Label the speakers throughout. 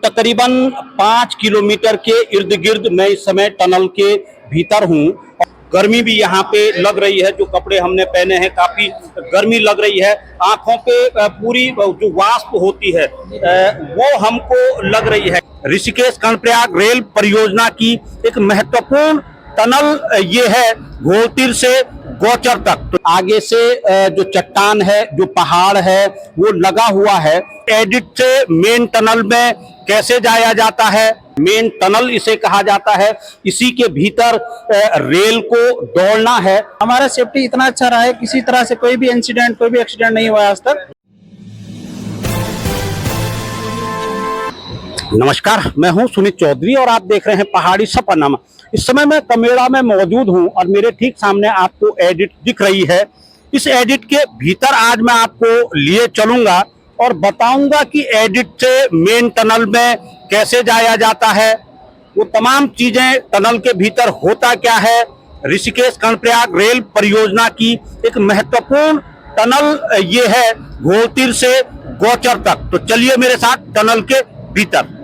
Speaker 1: तकरीबन 5 किलोमीटर के इर्द गिर्द मैं इस समय टनल के भीतर हूँ। गर्मी भी यहाँ पे लग रही है। जो कपड़े हमने पहने हैं काफी गर्मी लग रही है। आंखों पे पूरी जो वाष्प होती है वो हमको लग रही है। ऋषिकेश कर्णप्रयाग रेल परियोजना की एक महत्वपूर्ण टनल ये है, घोलतीर से गौचर तक। तो आगे से जो चट्टान है, जो पहाड़ है, वो लगा हुआ है। एडिट से मेन टनल में कैसे जाया जाता है, मेन टनल इसे कहा जाता है। इसी के भीतर रेल को दौड़ना है।
Speaker 2: हमारा सेफ्टी इतना अच्छा रहा है, किसी तरह से कोई भी इंसिडेंट, कोई भी एक्सीडेंट नहीं हुआ आज तक।
Speaker 1: नमस्कार, मैं हूं सुनीत चौधरी और आप देख रहे हैं पहाड़ी सफरनामा। इस समय मैं कमेड़ा में मौजूद हूं और मेरे ठीक सामने आपको एडिट दिख रही है। इस एडिट के भीतर आज मैं आपको लिए चलूंगा और बताऊंगा कि एडिट से मेन टनल में कैसे जाया जाता है, वो तमाम चीजें, टनल के भीतर होता क्या है। ऋषिकेश कर्णप्रयाग रेल परियोजना की एक महत्वपूर्ण टनल ये है, घोलतीर से गौचर तक। तो चलिए मेरे साथ टनल के भीतर।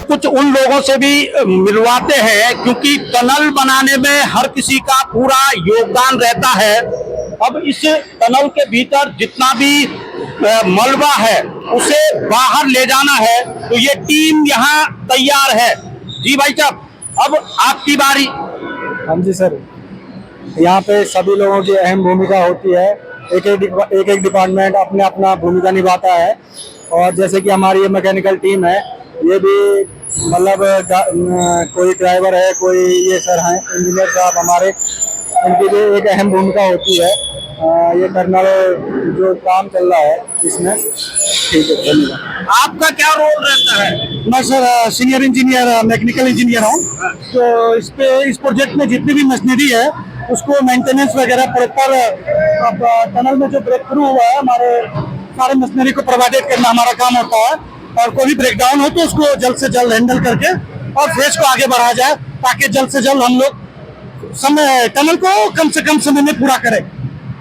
Speaker 1: कुछ उन लोगों से भी मिलवाते हैं, क्योंकि टनल बनाने में हर किसी का पूरा योगदान रहता है। अब इस टनल के भीतर जितना भी मलबा है उसे बाहर ले जाना है, तो ये टीम यहाँ तैयार है। जी भाई साहब, अब आपकी बारी।
Speaker 2: हाँ जी सर, यहाँ पे सभी लोगों की अहम भूमिका होती है। एक एक डिपार्टमेंट अपने अपना भूमिका निभाता है। और जैसे कि हमारी ये मैकेनिकल टीम है, ये भी मतलब कोई ड्राइवर है, कोई ये सर हैं इंजीनियर साहब हमारे, इनकी भी एक अहम भूमिका होती है। ये टनल जो काम चल रहा है इसमें, ठीक है, धन्यवाद।
Speaker 1: आपका क्या रोल रहता है?
Speaker 2: मैं sir senior engineer mechanical engineer हूँ। तो इस प्रोजेक्ट में जितनी भी मशीनरी है उसको मेंटेनेंस वगैरह प्रॉपर, अब टनल में जो ब्रेक थ्रू हुआ है हमारे सारे मशीनरी को प्रोवाइडेड करना हमारा काम होता है। और कोई भी ब्रेकडाउन हो तो उसको जल्द से जल्द हैंडल करके और फेज को आगे बढ़ाया जाए, ताकि जल्द से जल्द हम लोग समय टनल को कम से कम समय में पूरा करें।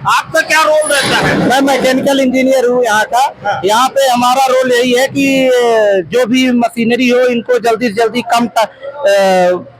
Speaker 1: आपका क्या रोल रहता है?
Speaker 2: मैं मैकेनिकल इंजीनियर हूँ यहाँ का। यहाँ पे हमारा रोल यही है कि जो भी मशीनरी हो इनको जल्दी से जल्दी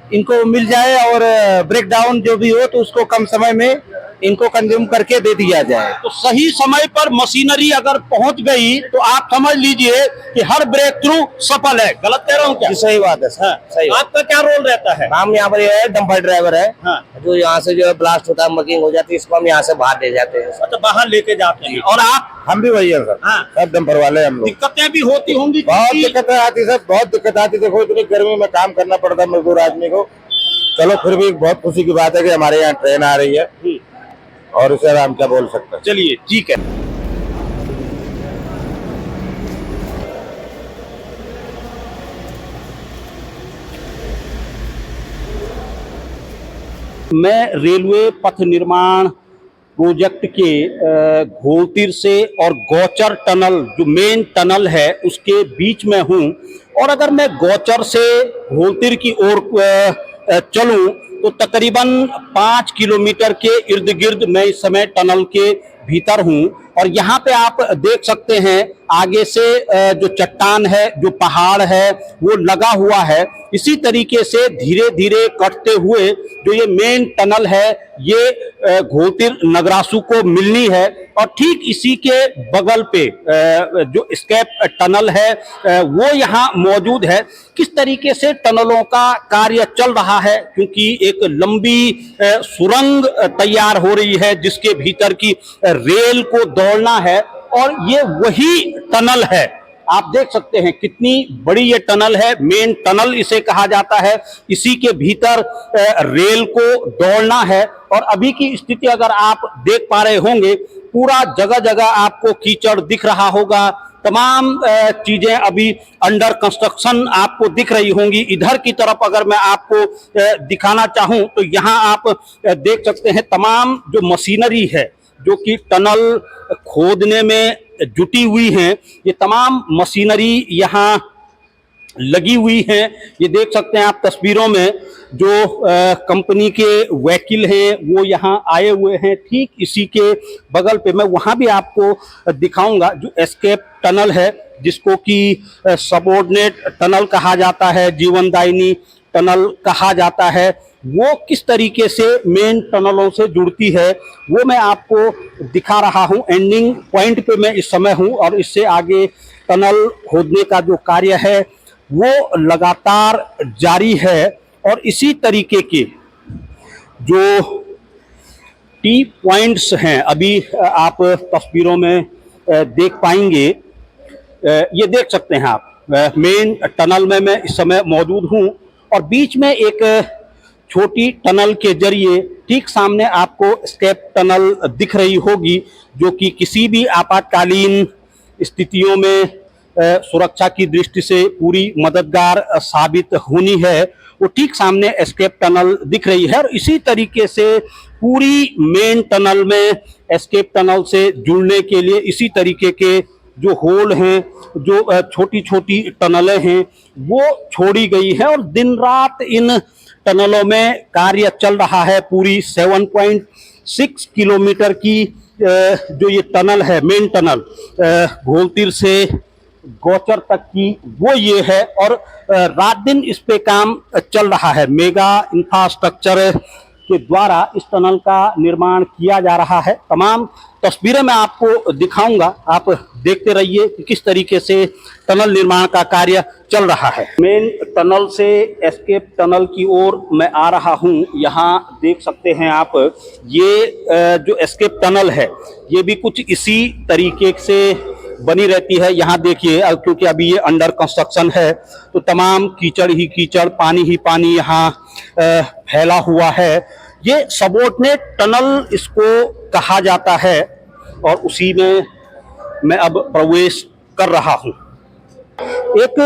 Speaker 2: इनको मिल जाए, और ब्रेक डाउन जो भी हो तो उसको कम समय में इनको कंज्यूम करके दे दिया जाए।
Speaker 1: तो सही समय पर मशीनरी अगर पहुंच गई तो आप समझ लीजिए कि हर ब्रेक थ्रू सफल है। गलत कह रहा हूँ क्या?
Speaker 2: सही बात है सर, सही।
Speaker 1: आपका क्या रोल रहता है?
Speaker 2: हम यहाँ पर ये डंपर ड्राइवर है।
Speaker 1: हाँ।
Speaker 2: जो यहाँ से जो है ब्लास्ट होता है, मर्किंग हो जाती है, इसको हम यहाँ से बाहर ले जाते हैं।
Speaker 1: अच्छा, बाहर लेके जाते हैं। और आप?
Speaker 2: हम भी वही है सर।
Speaker 1: हाँ।
Speaker 2: सब डंपर वाले हम लोग।
Speaker 1: दिक्कतें भी होती होंगी?
Speaker 2: बहुत दिक्कतें आती सर, बहुत दिक्कत आती। देखो इतनी गर्मी में काम करना पड़ता है मजदूर आदमी को। चलो फिर भी बहुत खुशी की बात है कि हमारे यहाँ ट्रेन आ रही है, और इसे हम क्या बोल सकते हैं।
Speaker 1: चलिए ठीक है। मैं रेलवे पथ निर्माण प्रोजेक्ट के घोलतीर से और गौचर टनल जो मेन टनल है उसके बीच में हूँ। और अगर मैं गौचर से घोलतीर की ओर चलूँ तो तकरीबन 5 किलोमीटर के इर्द गिर्द मैं इस समय टनल के भीतर हूँ। और यहाँ पे आप देख सकते हैं आगे से जो चट्टान है, जो पहाड़ है वो लगा हुआ है। इसी तरीके से धीरे धीरे कटते हुए जो ये मेन टनल है ये घोलतीर नगरासू को मिलनी है। और ठीक इसी के बगल पे जो स्केप टनल है वो यहाँ मौजूद है। किस तरीके से टनलों का कार्य चल रहा है, क्योंकि एक लंबी सुरंग तैयार हो रही है जिसके भीतर की रेल को दौड़ना है। और ये वही टनल है, आप देख सकते हैं कितनी बड़ी ये टनल है। मेन टनल इसे कहा जाता है। इसी के भीतर रेल को दौड़ना है। और अभी की स्थिति अगर आप देख पा रहे होंगे, पूरा जगह जगह आपको कीचड़ दिख रहा होगा। तमाम चीजें अभी अंडर कंस्ट्रक्शन आपको दिख रही होंगी। इधर की तरफ अगर मैं आपको दिखाना चाहूं तो यहाँ आप देख सकते हैं तमाम जो मशीनरी है जो कि टनल खोदने में जुटी हुई हैं, ये तमाम मशीनरी यहाँ लगी हुई हैं। ये देख सकते हैं आप तस्वीरों में जो कंपनी के वकील हैं वो यहाँ आए हुए हैं। ठीक इसी के बगल पे मैं वहाँ भी आपको दिखाऊंगा जो एस्केप टनल है, जिसको कि सबऑर्डिनेट टनल कहा जाता है, जीवनदायिनी टनल कहा जाता है। वो किस तरीके से मेन टनलों से जुड़ती है वो मैं आपको दिखा रहा हूँ। एंडिंग पॉइंट पे मैं इस समय हूँ और इससे आगे टनल खोदने का जो कार्य है वो लगातार जारी है। और इसी तरीके के जो टी पॉइंट्स हैं अभी आप तस्वीरों में देख पाएंगे। ये देख सकते हैं आप मेन टनल में मैं इस समय मौजूद हूँ और बीच में एक छोटी टनल के जरिए ठीक सामने आपको स्केप टनल दिख रही होगी, जो कि किसी भी आपातकालीन स्थितियों में सुरक्षा की दृष्टि से पूरी मददगार साबित होनी है। वो ठीक सामने एस्केप टनल दिख रही है। और इसी तरीके से पूरी मेन टनल में एस्केप टनल से जुड़ने के लिए इसी तरीके के जो होल हैं, जो छोटी छोटी टनलें हैं वो छोड़ी गई है। और दिन रात इन टनलों में कार्य चल रहा है। पूरी 7.6 किलोमीटर की जो ये टनल है, मेन टनल घोलतीर से गौचर तक की, वो ये है। और रात दिन इस पे काम चल रहा है। मेगा इंफ्रास्ट्रक्चर के द्वारा इस टनल का निर्माण किया जा रहा है। तमाम तस्वीरें मैं आपको दिखाऊंगा, आप देखते रहिए कि किस तरीके से टनल निर्माण का कार्य चल रहा है। मेन टनल से एस्केप टनल की ओर मैं आ रहा हूं। यहाँ देख सकते हैं आप, ये जो एस्केप टनल है ये भी कुछ इसी तरीके से बनी रहती है। यहाँ देखिए, क्योंकि अभी ये अंडर कंस्ट्रक्शन है तो तमाम कीचड़ ही कीचड़, पानी ही पानी यहाँ फैला हुआ है। ये सबऑर्डिनेट टनल इसको कहा जाता है और उसी में मैं अब प्रवेश कर रहा हूं। एक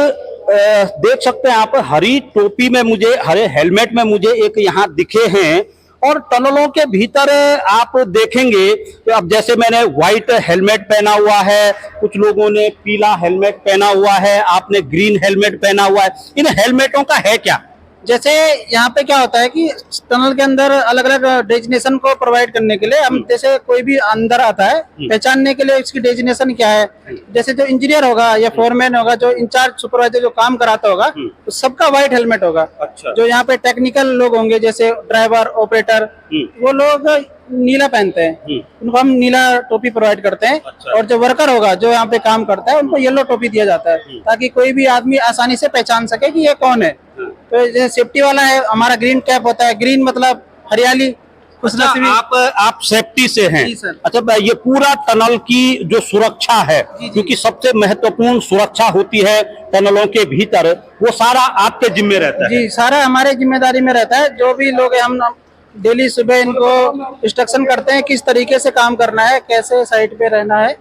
Speaker 1: देख सकते हैं आप, हरी टोपी में मुझे, हरे हेलमेट में मुझे एक यहाँ दिखे हैं, और टनलों के भीतर आप देखेंगे कि अब जैसे मैंने व्हाइट हेलमेट पहना हुआ है, कुछ लोगों ने पीला हेलमेट पहना हुआ है, आपने ग्रीन हेलमेट पहना हुआ है। इन हेलमेटों का है क्या?
Speaker 3: जैसे यहाँ पे क्या होता है कि टनल के अंदर अलग अलग डेजिग्नेशन को प्रोवाइड करने के लिए हम, जैसे कोई भी अंदर आता है पहचानने के लिए इसकी डेजिग्नेशन क्या है, जैसे जो इंजीनियर होगा या फोरमैन होगा, जो इंचार्ज सुपरवाइजर जो काम कराता होगा, तो सबका व्हाइट हेलमेट होगा।
Speaker 1: अच्छा।
Speaker 3: जो यहाँ पे टेक्निकल लोग होंगे जैसे ड्राइवर, ऑपरेटर, वो लोग नीला पहनते हैं, उनको हम नीला टोपी प्रोवाइड करते हैं।
Speaker 1: अच्छा।
Speaker 3: और जो वर्कर होगा जो यहाँ पे काम करता है उनको येलो टोपी दिया जाता है, ताकि कोई भी आदमी आसानी से पहचान सके कि ये कौन है। तो जैसे सेफ्टी वाला है हमारा ग्रीन कैप होता है, ग्रीन मतलब हरियाली, खुशनसीबी।
Speaker 1: आप सेफ्टी से हैं?
Speaker 3: जी सर।
Speaker 1: अच्छा, ये पूरा टनल की जो सुरक्षा है, क्योंकि सबसे महत्वपूर्ण सुरक्षा होती है टनलों के भीतर, वो सारा आपके जिम्मे रहता है?
Speaker 3: जी, सारा हमारे जिम्मेदारी में रहता है। जो भी लोग हैं हम डेली सुबह इनको इंस्ट्रक्शन करते हैं किस तरीके से काम करना है, कैसे साइड पे रहना है।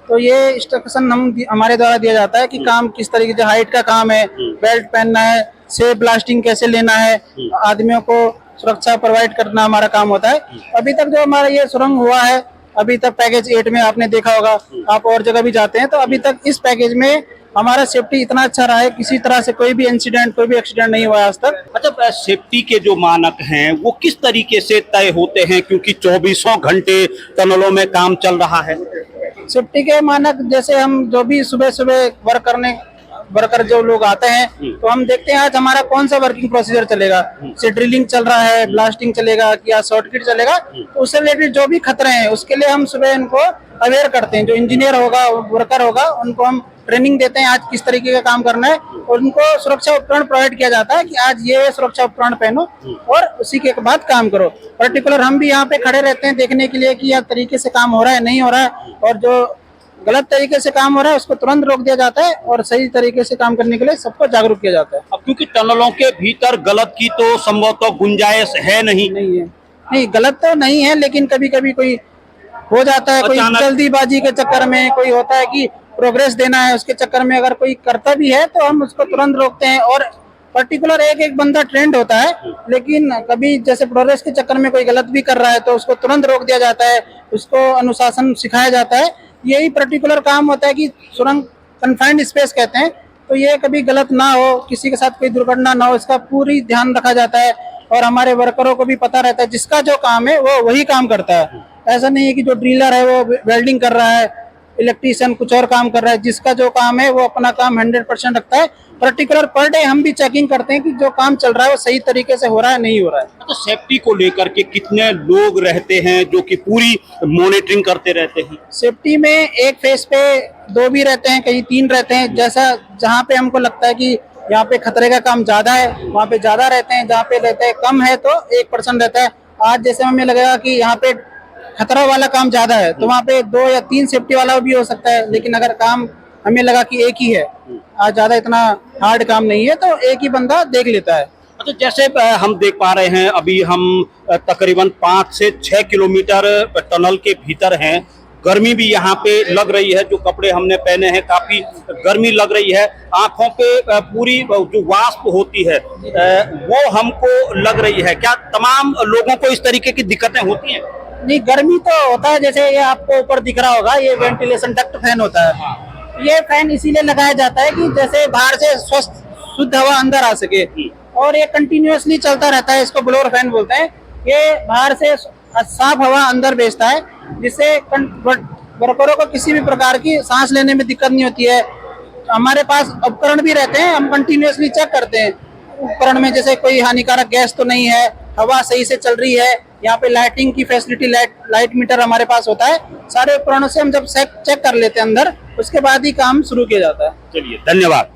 Speaker 3: तो ये इंस्ट्रक्शन हमारे द्वारा दिया जाता है कि काम किस तरीके से, हाइट का काम है, बेल्ट पहनना है, सेफ ब्लास्टिंग कैसे लेना है, आदमियों को सुरक्षा प्रोवाइड करना हमारा काम होता है। अभी तक जो हमारा ये सुरंग हुआ है, अभी तक पैकेज 8 में आपने देखा होगा, आप और जगह भी जाते हैं, तो अभी तक इस पैकेज में हमारा सेफ्टी इतना अच्छा रहा है, किसी तरह से कोई भी इंसिडेंट, कोई भी एक्सीडेंट नहीं हुआ आज तक।
Speaker 1: अच्छा, सेफ्टी के जो मानक हैं वो किस तरीके से तय होते हैं, क्योंकि 24 घंटे टनलों में काम चल रहा है?
Speaker 3: सेफ्टी के मानक जैसे हम जो भी सुबह सुबह वर्कर जो लोग आते हैं, तो हम देखते हैं आज हमारा कौन सा वर्किंग प्रोसीजर चलेगा, से ड्रिलिंग चल रहा है, ब्लास्टिंग चलेगा या शॉर्टकट चलेगा, तो उससे रिलेटेड जो भी खतरे हैं उसके लिए हम सुबह इनको अवेयर करते हैं। जो इंजीनियर होगा, वर्कर होगा, उनको हम ट्रेनिंग देते हैं आज किस तरीके का काम करना है, और उनको सुरक्षा उपकरण प्रोवाइड किया जाता है कि आज ये सुरक्षा उपकरण पहनो और उसी के बाद काम करो। पर्टिकुलर हम भी यहाँ पे खड़े रहते हैं देखने के लिए कि यह तरीके से काम हो रहा है, नहीं हो रहा है, और जो गलत तरीके से काम हो रहा है उसको तुरंत रोक दिया जाता है और सही तरीके से काम करने के लिए सबको जागरूक किया जाता है।
Speaker 1: अब क्योंकि टनलों के भीतर गलत की तो संभवतः गुंजाइश है नहीं
Speaker 3: है, नहीं गलत तो नहीं है, लेकिन कभी कभी कोई हो जाता है, कोई जल्दीबाजी के चक्कर में, कोई होता है कि प्रोग्रेस देना है, उसके चक्कर में अगर कोई करता भी है तो हम उसको तुरंत रोकते हैं। और पर्टिकुलर एक बंदा ट्रेंड होता है, लेकिन कभी जैसे प्रोग्रेस के चक्कर में कोई गलत भी कर रहा है तो उसको तुरंत रोक दिया जाता है, उसको अनुशासन सिखाया जाता है। यही पर्टिकुलर काम होता है कि सुरंग कन्फाइंड स्पेस कहते हैं, तो ये कभी गलत ना हो, किसी के साथ कोई दुर्घटना ना हो, इसका पूरी ध्यान रखा जाता है। और हमारे वर्करों को भी पता रहता है जिसका जो काम है वो वही काम करता है। ऐसा नहीं है कि जो ड्रिलर है वो वेल्डिंग कर रहा है, इलेक्ट्रीशियन कुछ और काम कर रहा है, जिसका जो काम है वो अपना काम 100% रखता है। पर्टिकुलर पर डे हम भी चेकिंग करते हैं कि जो काम चल रहा है वो सही तरीके से हो रहा है, नहीं हो रहा है।
Speaker 1: तो सेफ्टी को लेकर के कितने लोग रहते हैं जो कि पूरी मॉनिटरिंग करते रहते हैं?
Speaker 3: सेफ्टी में एक फेस पे 2 भी रहते हैं, कहीं 3 रहते हैं। जैसा जहाँ पे हमको लगता है कि यहाँ पे खतरे का काम ज्यादा है वहाँ पे ज्यादा रहते हैं, जहाँ पे रहते हैं कम है तो 1% रहता है। आज जैसे हमें लगेगा कि यहाँ पे खतरा वाला काम ज्यादा है तो वहाँ पे 2 या 3 सेफ्टी वाला भी हो सकता है, लेकिन अगर काम हमें लगा कि एक ही है, आज ज्यादा इतना हार्ड काम नहीं है, तो एक ही बंदा देख लेता है।
Speaker 1: अच्छा, जैसे हम देख पा रहे हैं अभी हम तकरीबन 5 से 6 किलोमीटर टनल के भीतर हैं। गर्मी भी यहाँ पे लग रही है, जो कपड़े हमने पहने हैं काफी गर्मी लग रही है, आंखों पे पूरी जो वाष्प होती है वो हमको लग रही है। क्या तमाम लोगों को इस तरीके की दिक्कतें होती हैं?
Speaker 3: नहीं, गर्मी तो होता है। जैसे ये आपको ऊपर दिख रहा होगा, ये वेंटिलेशन डक्ट फैन होता है। ये फैन इसीलिए लगाया जाता है कि जैसे बाहर से स्वस्थ शुद्ध हवा अंदर आ सके, और ये कंटिन्यूअसली चलता रहता है। इसको ब्लोअर फैन बोलते हैं। ये बाहर से साफ हवा अंदर भेजता है, जिससे वर्करों को किसी भी प्रकार की सांस लेने में दिक्कत नहीं होती है। हमारे पास उपकरण भी रहते हैं, हम कंटिन्यूअसली चेक करते हैं उपकरण में जैसे कोई हानिकारक गैस तो नहीं है, हवा सही से चल रही है। यहाँ पे लाइटिंग की फैसिलिटी, लाइट मीटर हमारे पास होता है। सारे उपकरणों से हम जब चेक कर लेते हैं अंदर, उसके बाद ही काम शुरू किया जाता है।
Speaker 1: चलिए, धन्यवाद।